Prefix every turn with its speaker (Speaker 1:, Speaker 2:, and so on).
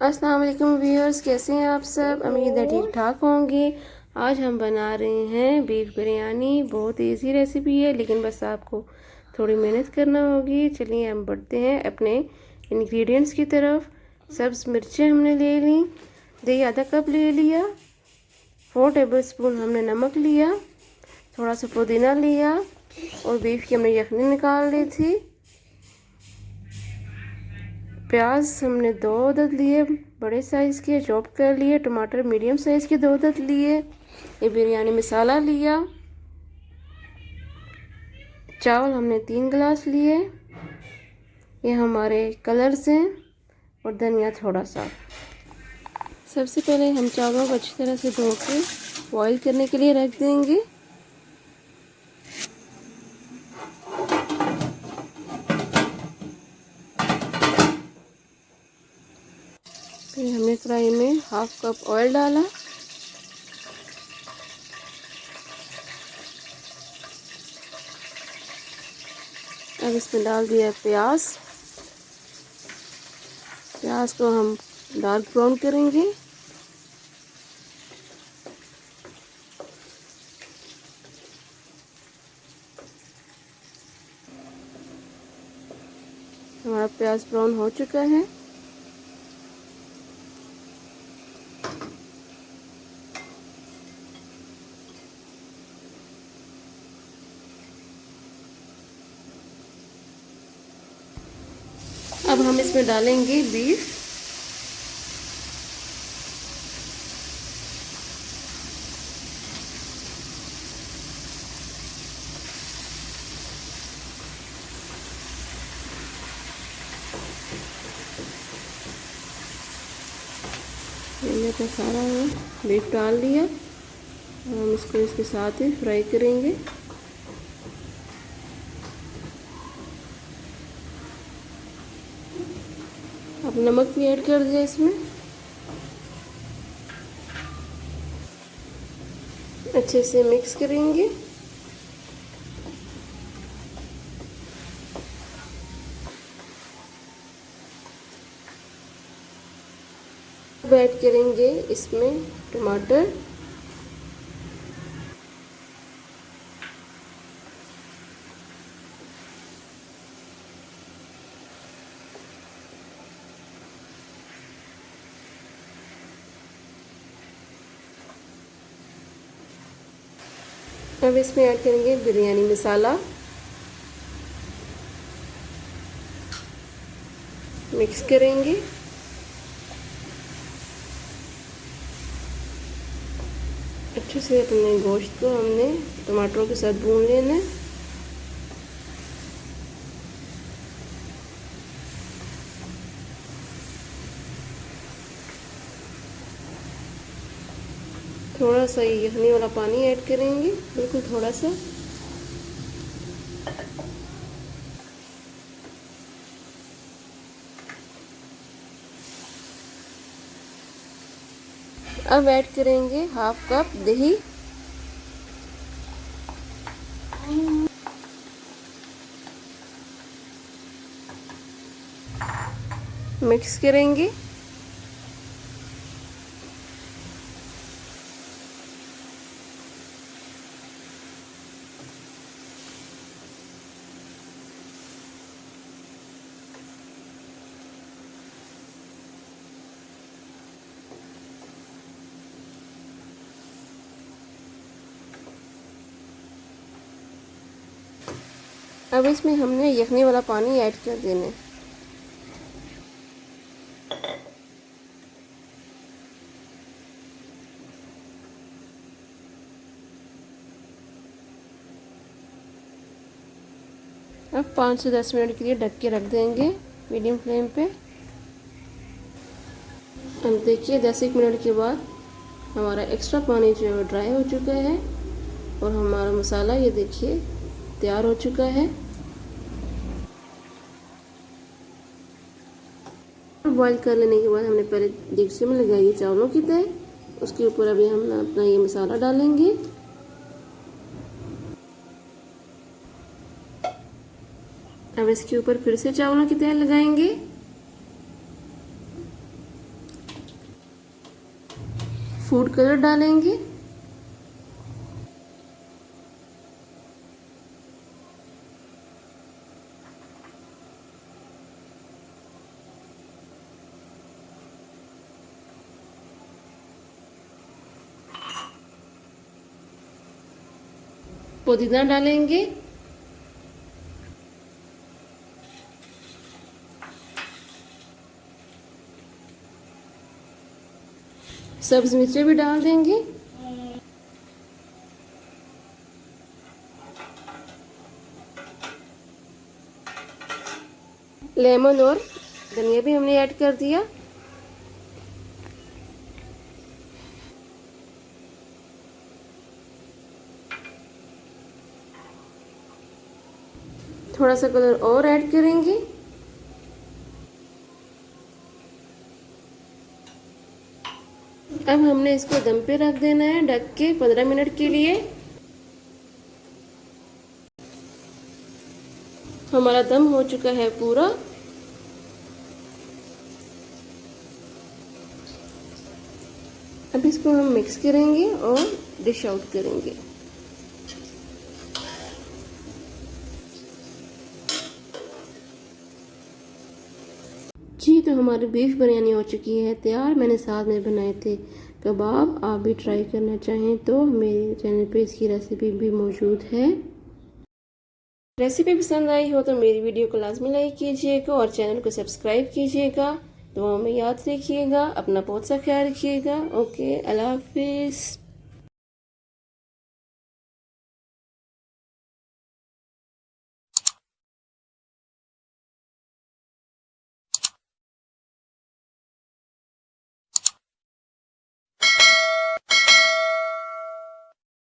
Speaker 1: अस्सलाम वालेकुम व्यूअर्स, कैसे हैं आप सब। उम्मीद है ठीक ठाक होंगे। आज हम बना रहे हैं बीफ बिरयानी। बहुत इजी रेसिपी है, लेकिन बस आपको थोड़ी मेहनत करना होगी। चलिए हम बढ़ते हैं अपने इंग्रेडिएंट्स की तरफ। सब्ज़ मिर्चें हमने ले ली, दही आधा कप ले लिया, 4 टेबलस्पून हमने नमक लिया, थोड़ा सा पुदीना लिया और बीफ की हमने यखनी निकाल ली थी। प्याज हमने 2 अदद लिए बड़े साइज़ के, चॉप कर लिए। टमाटर मीडियम साइज़ के 2 अदद लिए। ये बिरयानी मसाला लिया। चावल हमने 3 गिलास लिए। ये हमारे कलर्स हैं और धनिया थोड़ा सा। सबसे पहले हम चावलों को अच्छी तरह से धो के बॉईल करने के लिए रख देंगे। फिर हमने कढ़ाई में 1/2 कप ऑयल डाला। अब इसमें डाल दिया प्याज। प्याज को हम डार्क ब्राउन करेंगे। हमारा प्याज ब्राउन हो चुका है। अब हम इसमें डालेंगे बीफ। मैंने तो सारा बीफ डाल दिया। हम इसको इसके साथ ही फ्राई करेंगे। अब नमक भी ऐड कर दिया इसमें। अच्छे से मिक्स करेंगे। अब ऐड करेंगे इसमें टमाटर। अब इसमें ऐड करेंगे बिरयानी मसाला। मिक्स करेंगे। अच्छे से अपने गोश्त को हमने टमाटरों के साथ भून लेना है। थोड़ा सा यखनी वाला पानी ऐड करेंगे, बिल्कुल थोड़ा सा। अब ऐड करेंगे 1/2 कप दही। मिक्स करेंगे। अब इसमें हमने यखनी वाला पानी ऐड कर देना है। अब 5 से 10 मिनट के लिए ढक के रख देंगे मीडियम फ्लेम पे। अब देखिए 10-1 मिनट के बाद हमारा एक्स्ट्रा पानी जो है ड्राई हो चुका है और हमारा मसाला ये देखिए तैयार हो चुका है। बॉईल कर लेने के बाद हमने पहले डेगची में लगाई है चावलों की तय। उसके ऊपर अभी हम अपना ये मसाला डालेंगे। अब इसके ऊपर फिर से चावलों की तय लगाएंगे। फूड कलर डालेंगे। पुदीना डालेंगे। सब्ज मिर्चें भी डाल देंगे। लेमन और धनिया भी हमने ऐड कर दिया। थोड़ा सा कलर और ऐड करेंगे। अब हमने इसको दम पे रख देना है ढक के 15 मिनट के लिए। हमारा दम हो चुका है पूरा। अब इसको हम मिक्स करेंगे और डिश आउट करेंगे। जी तो हमारी बीफ बिरयानी हो चुकी है तैयार। मैंने साथ में बनाए थे कबाब। आप भी ट्राई करना चाहें तो मेरे चैनल पे इसकी रेसिपी भी मौजूद है। रेसिपी पसंद आई हो तो मेरी वीडियो को लाजमी लाइक कीजिएगा और चैनल को सब्सक्राइब कीजिएगा। दुआओं में याद रखिएगा। अपना बहुत सा ख्याल रखिएगा। ओके, अल्लाह हाफिज़।